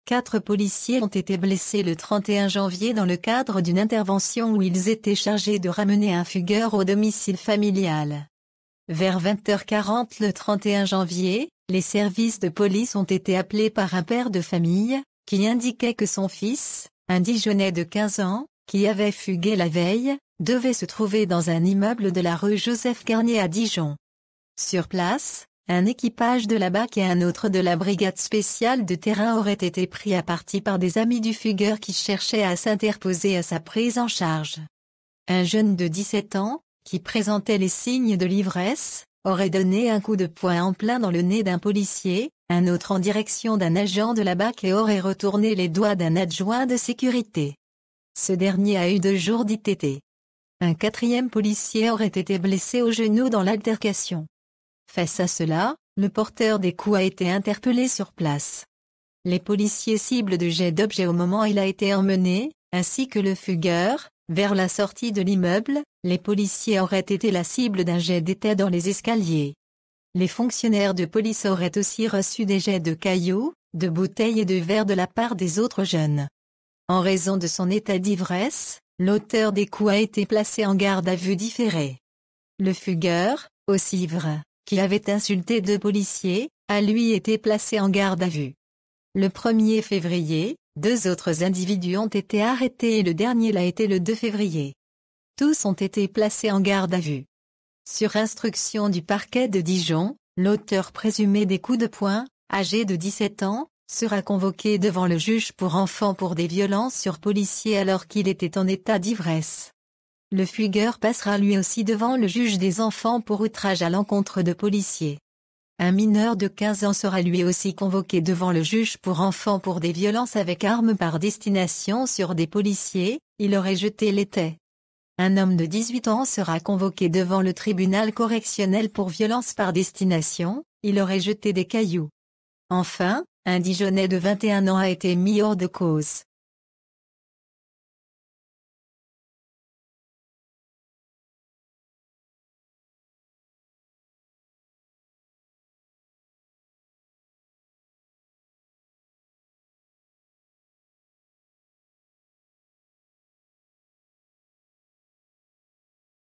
4 policiers ont été blessés le 31 janvier dans le cadre d'une intervention où ils étaient chargés de ramener un fugueur au domicile familial. Vers 20h40 le 31 janvier, les services de police ont été appelés par un père de famille, qui indiquait que son fils, un Dijonnais de 15 ans, qui avait fugué la veille, devait se trouver dans un immeuble de la rue Joseph-Garnier à Dijon. Sur place, un équipage de la BAC et un autre de la brigade spéciale de terrain auraient été pris à partie par des amis du fugueur qui cherchaient à s'interposer à sa prise en charge. Un jeune de 17 ans, qui présentait les signes de l'ivresse, aurait donné un coup de poing en plein dans le nez d'un policier, un autre en direction d'un agent de la BAC et aurait retourné les doigts d'un adjoint de sécurité. Ce dernier a eu 2 jours d'ITT. Un 4e policier aurait été blessé au genou dans l'altercation. Face à cela, le porteur des coups a été interpellé sur place. Les policiers ciblent de jets d'objets au moment où il a été emmené, ainsi que le fugueur. Vers la sortie de l'immeuble, les policiers auraient été la cible d'un jet d'étais dans les escaliers. Les fonctionnaires de police auraient aussi reçu des jets de cailloux, de bouteilles et de verres de la part des autres jeunes. En raison de son état d'ivresse, l'auteur des coups a été placé en garde à vue différée. Le fugueur, aussi ivre, qui avait insulté 2 policiers, a lui été placé en garde à vue. Le 1er février, 2 autres individus ont été arrêtés et le dernier l'a été le 2 février. Tous ont été placés en garde à vue. Sur instruction du parquet de Dijon, l'auteur présumé des coups de poing, âgé de 17 ans, sera convoqué devant le juge pour enfants pour des violences sur policiers alors qu'il était en état d'ivresse. Le fugueur passera lui aussi devant le juge des enfants pour outrage à l'encontre de policiers. Un mineur de 15 ans sera lui aussi convoqué devant le juge pour enfants pour des violences avec arme par destination sur des policiers, il aurait jeté l'étai. Un homme de 18 ans sera convoqué devant le tribunal correctionnel pour violence par destination, il aurait jeté des cailloux. Enfin, un Dijonnais de 21 ans a été mis hors de cause.